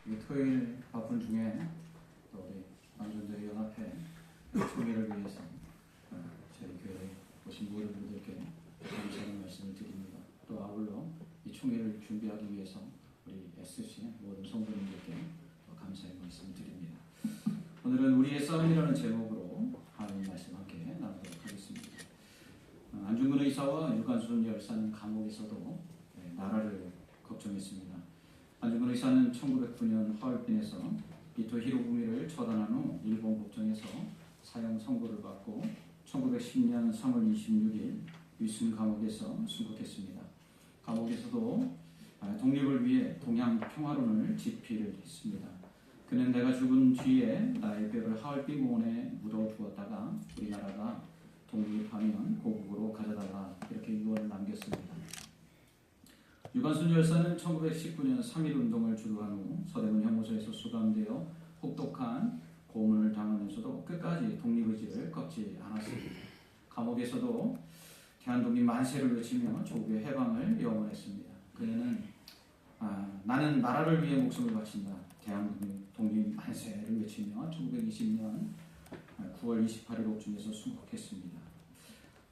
이 토요일 바쁜 중에 또 우리 남전도회 연합회 총회를 위해서 저희 교회에 오신 모든 분들께 감사의 말씀을 드립니다. 또 아울러 이 총회를 준비하기 위해서 우리 SC 모든 성도님들께 감사의 말씀을 드립니다. 오늘은 우리의 싸움이라는 제목으로 하나님 말씀 함께 나누도록 하겠습니다. 안중근 의사와 유관순 열사는 감옥에서도 나라를 걱정했습니다. 안중근 의사는 1909년 하얼빈에서 이토 히로부미를 처단한 후 일본 법정에서 사형 선고를 받고 1910년 3월 26일 위순 감옥에서 순국했습니다. 감옥에서도 독립을 위해 동양 평화론을 집필을 했습니다. 그는 내가 죽은 뒤에 나의 뼈를 하얼빈 공원에 묻어두었다가 우리나라가 독립하면 고국으로 가져다가 이렇게 유언을 남겼습니다. 유관순 열사는 1919년 3.1운동을 주도한 후 서대문 형무소에서 수감되어 혹독한 고문을 당하면서도 끝까지 독립의지를 꺾지 않았습니다. 감옥에서도 대한독립 만세를 외치며 조국의 해방을 염원했습니다. 그는 나는 나라를 위해 목숨을 바친다. 대한독립 만세를 외치며 1920년 9월 28일 옥중에서 순국했습니다.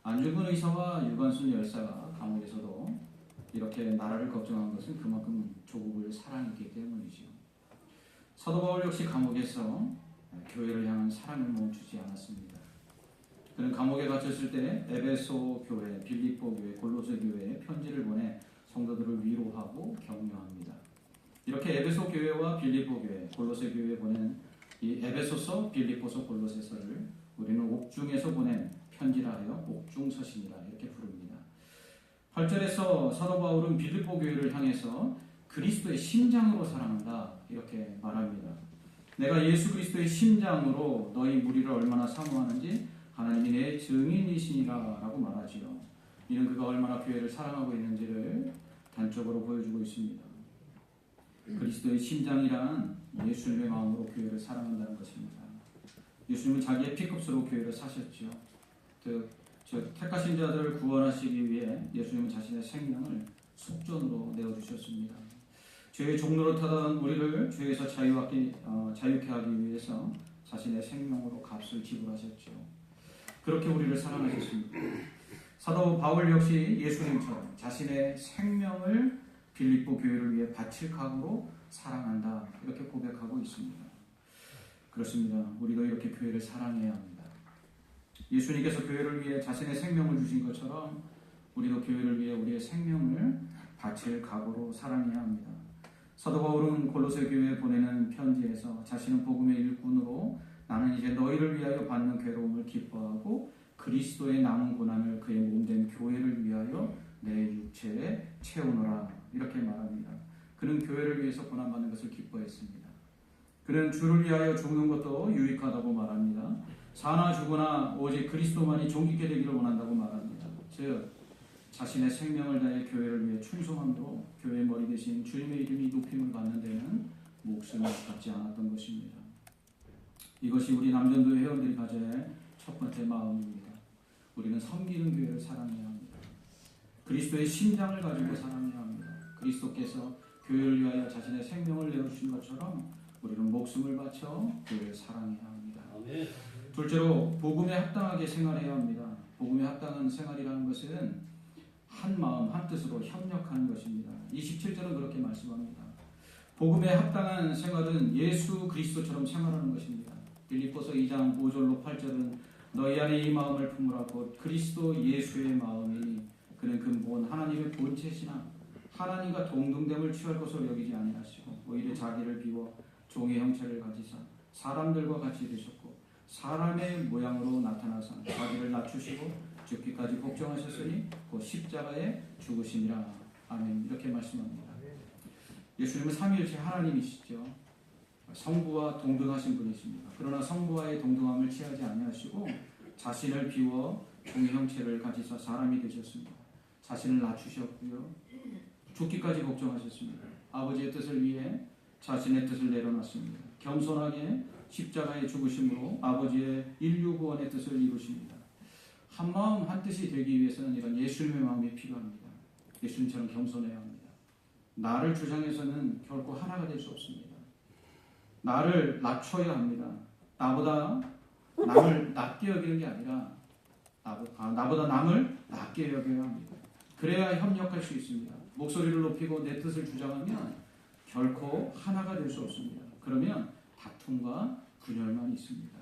안중근 의사와 유관순 열사가 감옥에서도 이렇게 나라를 걱정한 것은 그만큼 조국을 사랑했기 때문이죠. 사도 바울 역시 감옥에서 교회를 향한 사랑을 멈추지 않았습니다. 그는 감옥에 갇혔을 때 에베소 교회, 빌립보 교회, 골로새 교회에 편지를 보내 성도들을 위로하고 격려합니다. 이렇게 에베소 교회와 빌립보 교회, 골로새 교회에 보낸 이 에베소서, 빌립보서, 골로새서를 우리는 옥중에서 보낸 편지라 하여 옥중서신이라 이렇게 부릅니다. 8절에서 사도 바울은 빌립보 교회를 향해서 그리스도의 심장으로 사랑한다 이렇게 말합니다. 내가 예수 그리스도의 심장으로 너희 무리를 얼마나 사모하는지 하나님이 내 증인이시니라 라고 말하지요. 이는 그가 얼마나 교회를 사랑하고 있는지를 단적으로 보여주고 있습니다. 그리스도의 심장이란 예수님의 마음으로 교회를 사랑한다는 것입니다. 예수님은 자기의 피값으로 교회를 사셨죠. 택하신 자들을 구원하시기 위해 예수님은 자신의 생명을 속전으로 내어주셨습니다. 죄의 종로로 타던 우리를 죄에서 자유케 하기 위해서 자신의 생명으로 값을 지불하셨죠. 그렇게 우리를 사랑하셨습니다. 사도 바울 역시 예수님처럼 자신의 생명을 빌립보 교회를 위해 바칠 각오로 사랑한다 이렇게 고백하고 있습니다. 그렇습니다. 우리도 이렇게 교회를 사랑해야 합니다. 예수님께서 교회를 위해 자신의 생명을 주신 것처럼 우리도 교회를 위해 우리의 생명을 바칠 각오로 사랑해야 합니다. 사도 바울은 골로새 교회에 보내는 편지에서 자신은 복음의 일꾼으로 나는 이제 너희를 위하여 받는 괴로움을 기뻐하고 그리스도의 남은 고난을 그의 몸된 교회를 위하여 내 육체에 채우노라 이렇게 말합니다. 그는 교회를 위해서 고난받는 것을 기뻐했습니다. 그는 주를 위하여 죽는 것도 유익하다고 말합니다. 사나 죽으나 오직 그리스도만이 존귀케 되기를 원한다고 말합니다. 즉 자신의 생명을 다해 교회를 위해 충성함으로 교회의 머리 대신 주님의 이름이 높임을 받는 데는 목숨을 걷지 않았던 것입니다. 이것이 우리 남전도회 회원들이 가져야 할 첫 번째 마음입니다. 우리는 섬기는 교회를 사랑해야 합니다. 그리스도의 심장을 가지고 사랑해야 합니다. 그리스도께서 교회를 위하여 자신의 생명을 내어주신 것처럼 우리는 목숨을 바쳐 교회를 사랑해야 합니다. 아멘. 둘째로 복음에 합당하게 생활해야 합니다. 복음에 합당한 생활이라는 것은 한 마음 한 뜻으로 협력하는 것입니다. 27절은 그렇게 말씀합니다. 복음에 합당한 생활은 예수 그리스도처럼 생활하는 것입니다. 빌립보서 2장 5절로 8절은 너희 안에 이 마음을 품으라 곧 그리스도 예수의 마음이니 그는 근본 하나님의 본체시나 하나님과 동등됨을 취할 것으로 여기지 아니하시고 오히려 자기를 비워 종의 형체를 가지사 사람들과 같이 되셨고 사람의 모양으로 나타나사 자기를 낮추시고 죽기까지 복종하셨으니 곧 십자가에 죽으심이라. 아멘. 이렇게 말씀합니다. 예수님은 삼위일체 하나님이시죠. 성부와 동등하신 분이십니다. 그러나 성부와의 동등함을 취하지 아니하시고 자신을 비워 종의 형체를 가지사 사람이 되셨습니다. 자신을 낮추셨고요. 죽기까지 복종하셨습니다. 아버지의 뜻을 위해 자신의 뜻을 내려놨습니다. 겸손하게 십자가의 죽으심으로 아버지의 인류 구원의 뜻을 이루십니다. 한 마음 한 뜻이 되기 위해서는 이런 예수님의 마음이 필요합니다. 예수님처럼 겸손해야 합니다. 나를 주장해서는 결코 하나가 될 수 없습니다. 나를 낮춰야 합니다. 나보다 남을 낮게 여기는 게 아니라 나보다 남을 낮게 여겨야 합니다. 그래야 협력할 수 있습니다. 목소리를 높이고 내 뜻을 주장하면 결코 하나가 될 수 없습니다. 그러면 다툼과 분열만 있습니다.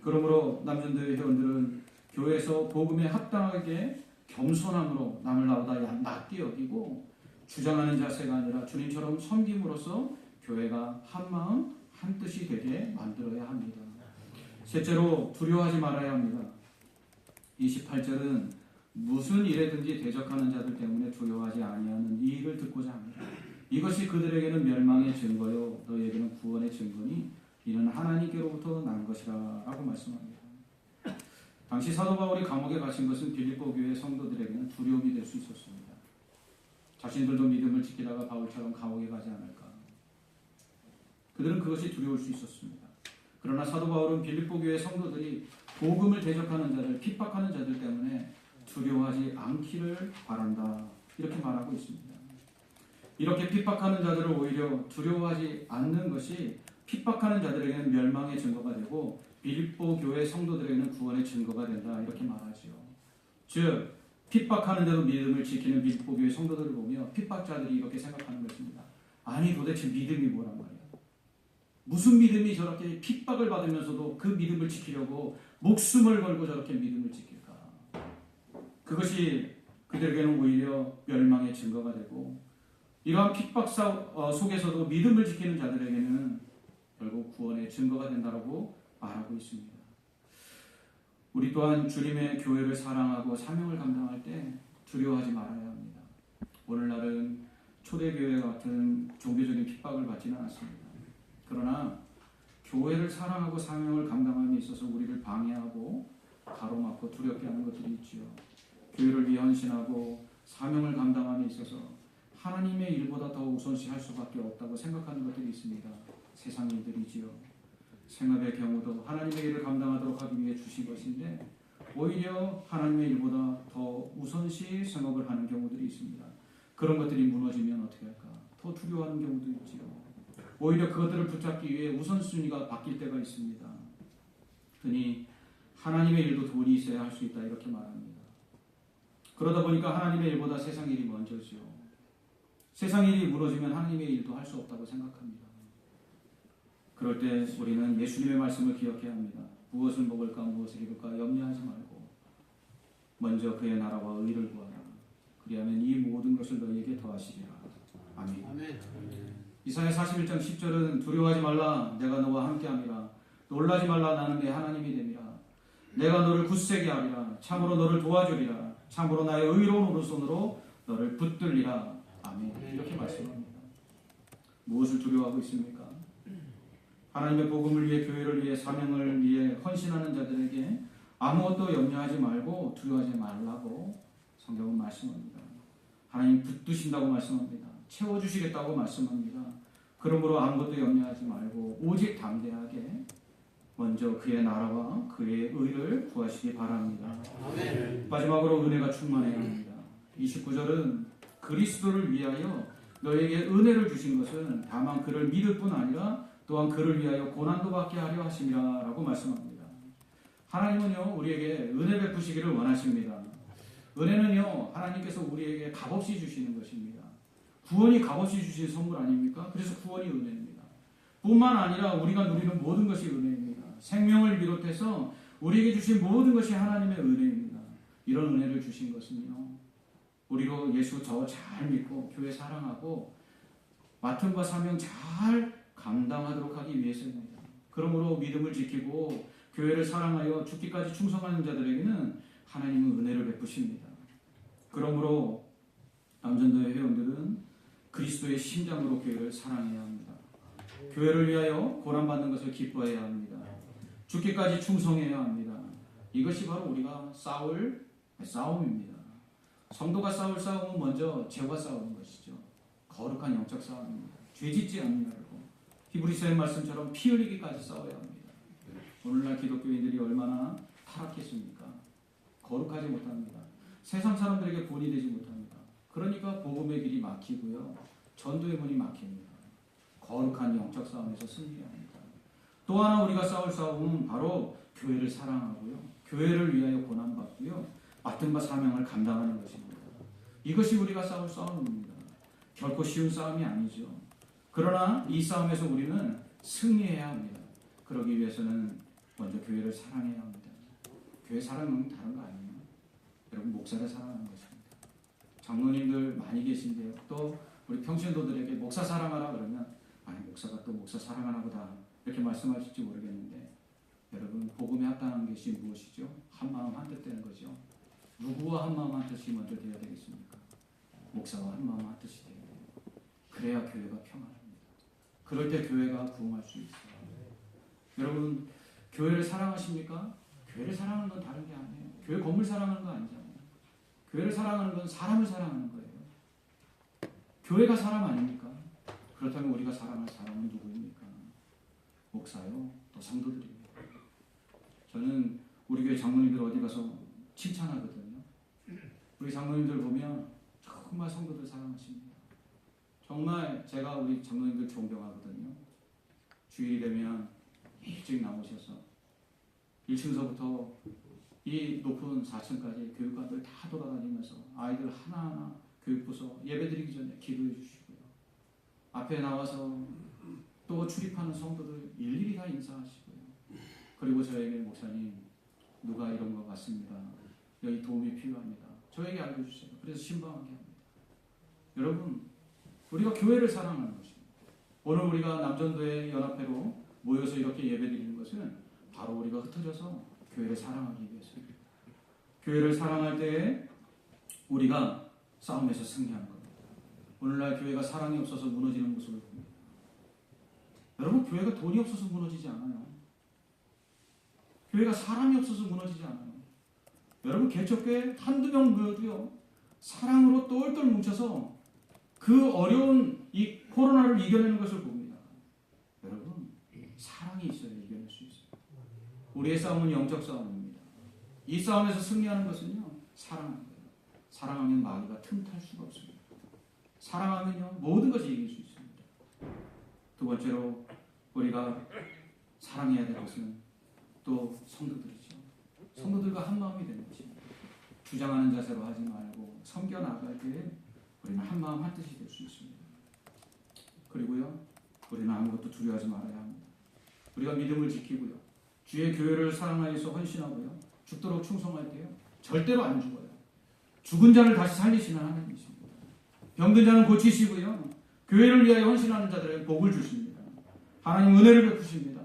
그러므로 남전도의 회원들은 교회에서 복음에 합당하게 겸손함으로 남을 나보다 낮게 여기고 주장하는 자세가 아니라 주님처럼 섬김으로써 교회가 한 마음 한 뜻이 되게 만들어야 합니다. 셋째로 두려워하지 말아야 합니다. 28절은 무슨 일에든지 대적하는 자들 때문에 두려워하지 아니하는 이 일을 듣고자 합니다. 이것이 그들에게는 멸망의 증거요 너희에게는 구원의 증거니 이는 하나님께로부터 난 것이라 라고 말씀합니다. 당시 사도 바울이 감옥에 갇힌 것은 빌립보 교회 성도들에게는 두려움이 될 수 있었습니다. 자신들도 믿음을 지키다가 바울처럼 감옥에 가지 않을까. 그들은 그것이 두려울 수 있었습니다. 그러나 사도 바울은 빌립보 교회 성도들이 복음을 대적하는 자들, 핍박하는 자들 때문에 두려워하지 않기를 바란다. 이렇게 말하고 있습니다. 이렇게 핍박하는 자들을 오히려 두려워하지 않는 것이 핍박하는 자들에게는 멸망의 증거가 되고 빌립보 교회 성도들에게는 구원의 증거가 된다. 이렇게 말하죠. 즉 핍박하는데도 믿음을 지키는 빌립보 교회 성도들을 보며 핍박자들이 이렇게 생각하는 것입니다. 아니 도대체 믿음이 뭐란 말이야. 무슨 믿음이 저렇게 핍박을 받으면서도 그 믿음을 지키려고 목숨을 걸고 저렇게 믿음을 지킬까. 그것이 그들에게는 오히려 멸망의 증거가 되고 이러한 핍박 속에서도 믿음을 지키는 자들에게는 결국 구원의 증거가 된다고 말하고 있습니다. 우리 또한 주님의 교회를 사랑하고 사명을 감당할 때 두려워하지 말아야 합니다. 오늘날은 초대교회 같은 종교적인 핍박을 받지는 않습니다. 그러나 교회를 사랑하고 사명을 감당함에 있어서 우리를 방해하고 가로막고 두렵게 하는 것들이 있지요. 교회를 위해 헌신하고 사명을 감당함에 있어서 하나님의 일보다 더 우선시할 수밖에 없다고 생각하는 것들이 있습니다. 세상 일들이지요. 생업의 경우도 하나님의 일을 감당하도록 하기 위해 주신 것인데 오히려 하나님의 일보다 더 우선시 생업을 하는 경우들이 있습니다. 그런 것들이 무너지면 어떻게 할까? 더 두려워하는 경우도 있지요. 오히려 그것들을 붙잡기 위해 우선순위가 바뀔 때가 있습니다. 흔히 하나님의 일도 돈이 있어야 할 수 있다 이렇게 말합니다. 그러다 보니까 하나님의 일보다 세상 일이 먼저죠. 세상 일이 무너지면 하나님의 일도 할 수 없다고 생각합니다. 그럴 때 우리는 예수님의 말씀을 기억해야 합니다. 무엇을 먹을까 무엇을 입을까 염려하지 말고 먼저 그의 나라와 의를 구하라. 그리하면 이 모든 것을 너희에게 더하시리라. 아멘. 이사야 41장 10절은 두려워하지 말라 내가 너와 함께함이라. 놀라지 말라 나는 내 하나님이 됨이라. 내가 너를 굳세게 하리라. 참으로 너를 도와주리라. 참으로 나의 의로운 오른손으로 너를 붙들리라. 아멘. 이렇게 말씀합니다. 무엇을 두려워하고 있습니까? 하나님의 복음을 위해 교회를 위해 사명을 위해 헌신하는 자들에게 아무것도 염려하지 말고 두려워하지 말라고 성경은 말씀합니다. 하나님 붙드신다고 말씀합니다. 채워주시겠다고 말씀합니다. 그러므로 아무것도 염려하지 말고 오직 담대하게 먼저 그의 나라와 그의 의를 구하시기 바랍니다. 아멘. 마지막으로 은혜가 충만해야 합니다. 29절은 그리스도를 위하여 너에게 은혜를 주신 것은 다만 그를 믿을 뿐 아니라 또한 그를 위하여 고난도 받게 하려 하심이라 라고 말씀합니다. 하나님은요 우리에게 은혜 베푸시기를 원하십니다. 은혜는요 하나님께서 우리에게 값없이 주시는 것입니다. 구원이 값없이 주신 선물 아닙니까? 그래서 구원이 은혜입니다. 뿐만 아니라 우리가 누리는 모든 것이 은혜입니다. 생명을 비롯해서 우리에게 주신 모든 것이 하나님의 은혜입니다. 이런 은혜를 주신 것은요 우리로 예수 저 잘 믿고 교회 사랑하고 맡음과 사명 잘 감당하도록 하기 위해서입니다. 그러므로 믿음을 지키고 교회를 사랑하여 죽기까지 충성하는 자들에게는 하나님은 은혜를 베푸십니다. 그러므로 남전도의 회원들은 그리스도의 심장으로 교회를 사랑해야 합니다. 교회를 위하여 고난받는 것을 기뻐해야 합니다. 죽기까지 충성해야 합니다. 이것이 바로 우리가 싸울 싸움입니다. 성도가 싸울 싸움은 먼저 죄와 싸우는 것이죠. 거룩한 영적 싸움입니다. 죄짓지 않느냐고 히브리서의 말씀처럼 피 흘리기까지 싸워야 합니다. 오늘날 기독교인들이 얼마나 타락했습니까? 거룩하지 못합니다. 세상 사람들에게 본이 되지 못합니다. 그러니까 복음의 길이 막히고요. 전도의 문이 막힙니다. 거룩한 영적 싸움에서 승리해야 합니다. 또 하나 우리가 싸울 싸움은 바로 교회를 사랑하고요. 교회를 위하여 고난받고요. 맡은 바 사명을 감당하는 것입니다. 이것이 우리가 싸울 싸움입니다. 결코 쉬운 싸움이 아니죠. 그러나 이 싸움에서 우리는 승리해야 합니다. 그러기 위해서는 먼저 교회를 사랑해야 합니다. 교회 사랑은 다른 거 아니에요. 여러분 목사를 사랑하는 것입니다. 장로님들 많이 계신데요. 또 우리 평신도들에게 목사 사랑하라 그러면 아니 목사가 또 목사 사랑하나 보다 이렇게 말씀하실지 모르겠는데 여러분 복음에 합당한 것이 무엇이죠? 한마음 한뜻 되는 거죠. 누구와 한마음 한뜻이 먼저 되어야 되겠습니까? 목사와 한마음 한뜻이 돼야 돼요. 그래야 교회가 평안합니다. 그럴 때 교회가 부흥할 수 있어요. 여러분 교회를 사랑하십니까? 교회를 사랑하는 건 다른 게 아니에요. 교회 건물 사랑하는 거 아니잖아요. 교회를 사랑하는 건 사람을 사랑하는 거예요. 교회가 사람 아닙니까? 그렇다면 우리가 사랑할 사람은 누구입니까? 목사요, 또 성도들입니다. 저는 우리 교회 장로님들 어디 가서 칭찬하거든요. 우리 장로님들 보면 정말 성도들 사랑하십니다. 정말 제가 우리 장로님들 존경하거든요. 주일이 되면 일찍 나오셔서 1층서부터 이 높은 4층까지 교육관들 다 돌아다니면서 아이들 하나하나 교육부서 예배드리기 전에 기도해 주시고요. 앞에 나와서 또 출입하는 성도들 일일이 다 인사하시고요. 그리고 저에게 목사님 누가 이런 것 같습니다. 여기 도움이 필요합니다. 저에게 알려주세요. 그래서 신방하게 합니다. 여러분 우리가 교회를 사랑하는 것입니다. 오늘 우리가 남전도의 연합회로 모여서 이렇게 예배드리는 것은 바로 우리가 흩어져서 교회를 사랑하기 위해서입니다. 교회를 사랑할 때 우리가 싸움에서 승리하는 겁니다. 오늘날 교회가 사랑이 없어서 무너지는 모습을 봅니다. 여러분 교회가 돈이 없어서 무너지지 않아요. 교회가 사람이 없어서 무너지지 않아요. 여러분 개척교회 한두 명 모여도요 사랑으로 똘똘 뭉쳐서 그 어려운 이 코로나를 이겨내는 것을 봅니다. 여러분 사랑이 있어야 이겨낼 수 있어요. 우리의 싸움은 영적 싸움입니다. 이 싸움에서 승리하는 것은요 사랑하는 거예요. 사랑하면 마귀가 틈탈 수가 없습니다. 사랑하면요 모든 것을 이길 수 있습니다. 두 번째로 우리가 사랑해야 될 것은 또 성도들이죠. 성도들과 한 마음이 되는 것입니다. 주장하는 자세로 하지 말고 섬겨 나갈 때 우리는 한 마음 한 뜻이 될 수 있습니다. 그리고요 우리는 아무것도 두려워하지 말아야 합니다. 우리가 믿음을 지키고요 주의 교회를 사랑하여서 헌신하고요 죽도록 충성할 때요 절대로 안 죽어요. 죽은 자를 다시 살리시는 하나님이십니다. 병든 자는 고치시고요 교회를 위하여 헌신하는 자들에게 복을 주십니다. 하나님 은혜를 베푸십니다.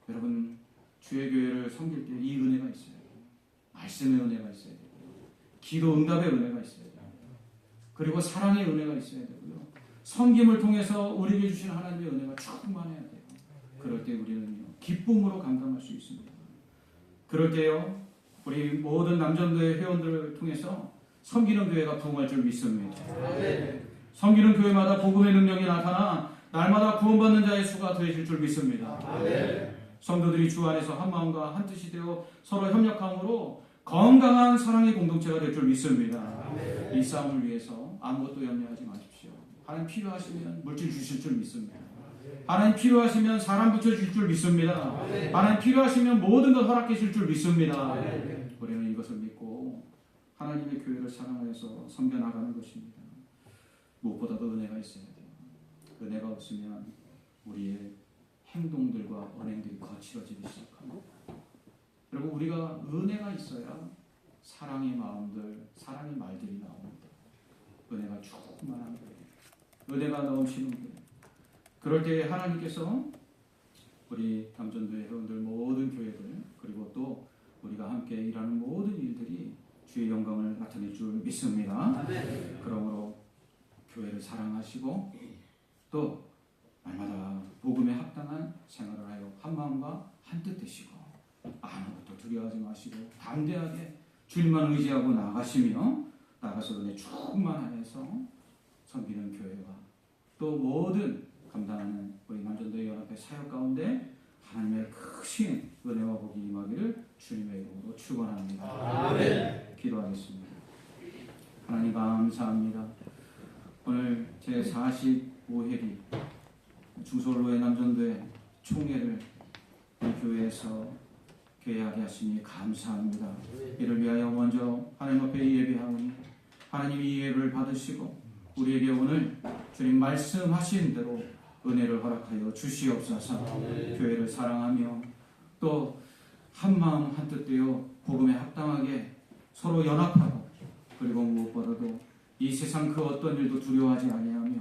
여러분 주의 교회를 섬길 때 이 은혜가 있어야 돼요. 말씀의 은혜가 있어야 돼요. 기도 응답의 은혜가 있어야 돼요. 그리고 사랑의 은혜가 있어야 되고요. 섬김을 통해서 우리에게 주신 하나님의 은혜가 충만해야 돼요. 그럴 때 우리는요 기쁨으로 감당할 수 있습니다. 그럴 때요 우리 모든 남전도의 회원들을 통해서 섬기는 교회가 부흥할 줄 믿습니다. 섬기는 교회마다 복음의 능력이 나타나 날마다 구원받는 자의 수가 더해질 줄 믿습니다. 성도들이 주 안에서 한 마음과 한 뜻이 되어 서로 협력함으로 건강한 사랑의 공동체가 될 줄 믿습니다. 이 싸움을 위해서 아무것도 염려하지 마십시오. 하나님 필요하시면 물질 주실 줄 믿습니다. 하나님 필요하시면 사람 붙여주실 줄 믿습니다. 하나님 필요하시면 모든 것 허락해 주실 줄 믿습니다. 우리는 이것을 믿고 하나님의 교회를 사랑하여서 섬겨나가는 것입니다. 무엇보다도 은혜가 있어야 돼요. 은혜가 없으면 우리의 행동들과 언행들이 거칠어지기 시작합니다. 여러분 우리가 은혜가 있어야 사랑의 마음들, 사랑의 말들이 나옵니다. 은혜가 충만한 거예요. 은혜가 넘치는 거예요. 그럴 때 하나님께서 우리 남전도의 회원들 모든 교회들 그리고 또 우리가 함께 일하는 모든 일들이 주의 영광을 나타낼 줄 믿습니다. 그러므로 교회를 사랑하시고 또 날마다 복음에 합당한 생활을 하여 한 마음과 한 뜻 되시고 아무것도 두려워하지 마시고 담대하게 주님만 의지하고 나가시며 나가서 은혜 충만하여서 섬기는 교회와 또 모든 감당하는 우리 남전도의 연합회 사역 가운데 하나님의 크신 은혜와 복이 임하기를 주님의 이름으로 축원합니다. 아멘. 기도하겠습니다. 하나님 감사합니다. 오늘 제 45회리 총회를 이 교회에서 개회하게 하시니 감사합니다. 이를 위하여 먼저 하나님 앞에 예배하오니 하나님이 이 예배를 받으시고 우리에게 오늘 주님 말씀하신 대로 은혜를 허락하여 주시옵소서. 교회를 사랑하며 또 한마음 한뜻되어 복음에 합당하게 서로 연합하고 그리고 무엇보다도 이 세상 그 어떤 일도 두려워하지 아니하며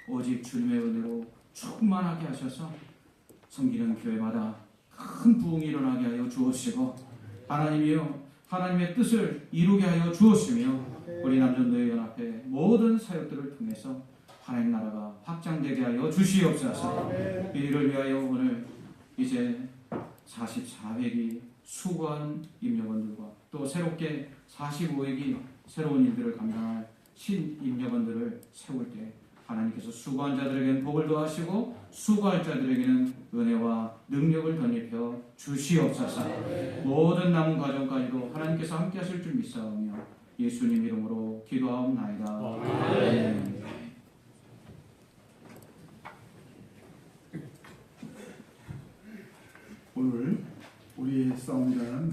오직 주님의 은혜로 충만하게 하셔서 섬기는 교회마다 큰 부흥이 일어나게 하여 주옵시고 하나님이여 하나님의 뜻을 이루게 하여 주옵시며 우리 남전도의 연합회 모든 사역들을 통해서 하나님 나라가 확장되게 하여 주시옵소서. 이를 위하여 오늘 이제 44회기 수고한 임력원들과 또 새롭게 45회기 새로운 일들을 감당할 신임력원들을 세울 때 하나님께서 수고한 자들에게는 복을 더하시고 수고할 자들에게는 은혜와 능력을 덧입혀 주시옵소서. 모든 남은 과정까지도 하나님께서 함께 하실 줄 믿사오며 예수님 이름으로 기도하옵나이다. 아멘. 오늘 우리의 싸움이라는